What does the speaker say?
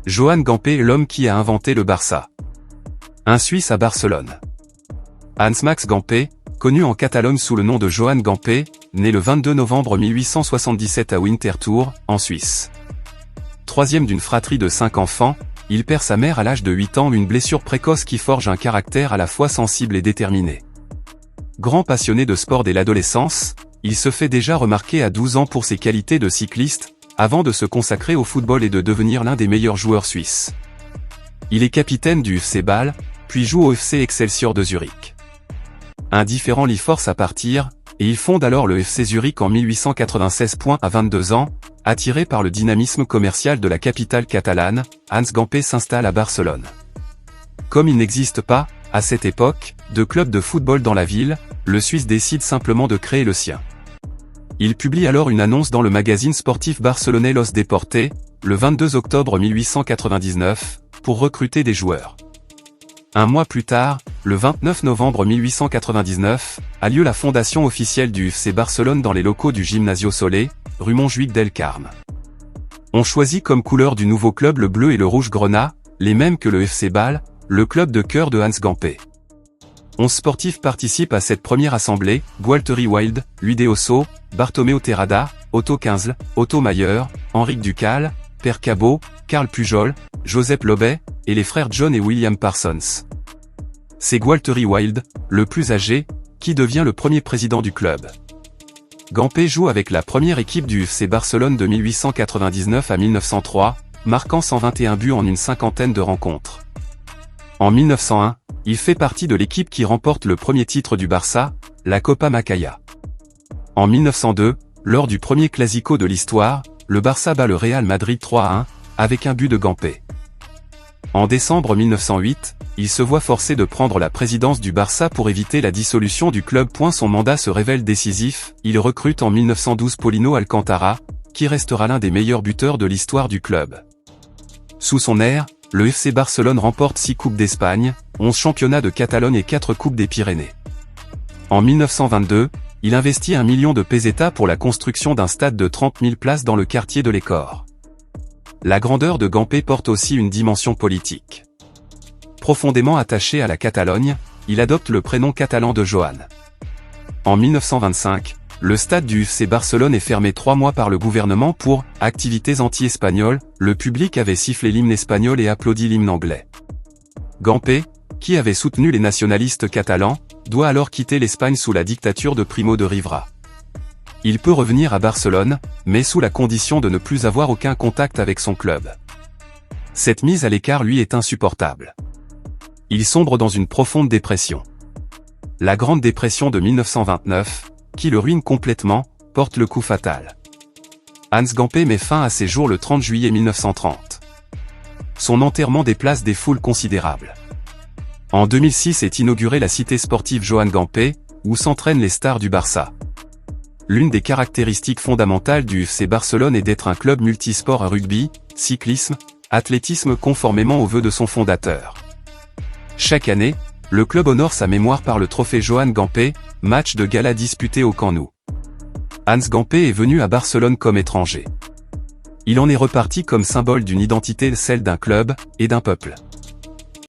Joan Gamper est l'homme qui a inventé le Barça. Un Suisse à Barcelone. Hans-Max Gamper, connu en Catalogne sous le nom de Joan Gamper, né le 22 novembre 1877 à Winterthur, en Suisse. Troisième d'une fratrie de 5 enfants, il perd sa mère à l'âge de 8 ans, une blessure précoce qui forge un caractère à la fois sensible et déterminé. Grand passionné de sport dès l'adolescence, il se fait déjà remarquer à 12 ans pour ses qualités de cycliste, avant de se consacrer au football et de devenir l'un des meilleurs joueurs suisses. Il est capitaine du FC Bâle, puis joue au FC Excelsior de Zurich. Un différend l'y force à partir, et il fonde alors le FC Zurich en 1896. À 22 ans, attiré par le dynamisme commercial de la capitale catalane, Hans Gamper s'installe à Barcelone. Comme il n'existe pas, à cette époque, de club de football dans la ville, le Suisse décide simplement de créer le sien. Il publie alors une annonce dans le magazine sportif barcelonais Los Deportes, le 22 octobre 1899, pour recruter des joueurs. Un mois plus tard, le 29 novembre 1899, a lieu la fondation officielle du FC Barcelone dans les locaux du Gimnasio Solé, rue Montjuïc del Carme. On choisit comme couleur du nouveau club le bleu et le rouge grenat, les mêmes que le FC Bâle, le club de cœur de Hans Gamper. 11 sportifs participent à cette première assemblée: Gualteri Wild, Luis de Osso, Bartomeu Terrada, Otto Kienzle, Otto Mayer, Henrique Ducal, Per Cabot, Carl Pujol, Joseph Lobet, et les frères John et William Parsons. C'est Gualteri Wild, le plus âgé, qui devient le premier président du club. Gamper joue avec la première équipe du FC Barcelone de 1899 à 1903, marquant 121 buts en une cinquantaine de rencontres. En 1901, il fait partie de l'équipe qui remporte le premier titre du Barça, la Copa Macaya. En 1902, lors du premier Clasico de l'histoire, le Barça bat le Real Madrid 3-1, avec un but de Gamper. En décembre 1908, il se voit forcé de prendre la présidence du Barça pour éviter la dissolution du club. Son mandat se révèle décisif, il recrute en 1912 Paulino Alcantara, qui restera l'un des meilleurs buteurs de l'histoire du club. Sous son ère, le FC Barcelone remporte 6 Coupes d'Espagne, 11 championnats de Catalogne et 4 Coupes des Pyrénées. En 1922, il investit 1 million de pesetas pour la construction d'un stade de 30 000 places dans le quartier de l'Écor. La grandeur de Gamper porte aussi une dimension politique. Profondément attaché à la Catalogne, il adopte le prénom catalan de Joan. En 1925, le stade du FC Barcelone est fermé 3 mois par le gouvernement pour « activités anti-espagnoles », le public avait sifflé l'hymne espagnol et applaudi l'hymne anglais. Gamper, qui avait soutenu les nationalistes catalans, doit alors quitter l'Espagne sous la dictature de Primo de Rivera. Il peut revenir à Barcelone, mais sous la condition de ne plus avoir aucun contact avec son club. Cette mise à l'écart lui est insupportable. Il sombre dans une profonde dépression. La Grande Dépression de 1929, qui le ruine complètement, porte le coup fatal. Hans Gamper met fin à ses jours le 30 juillet 1930. Son enterrement déplace des foules considérables. En 2006 est inaugurée la cité sportive Joan Gamper, où s'entraînent les stars du Barça. L'une des caractéristiques fondamentales du FC Barcelone est d'être un club multisport à rugby, cyclisme, athlétisme conformément aux vœux de son fondateur. Chaque année, le club honore sa mémoire par le trophée Joan Gamper, match de gala disputé au Camp Nou. Hans Gamper est venu à Barcelone comme étranger. Il en est reparti comme symbole d'une identité, celle d'un club, et d'un peuple.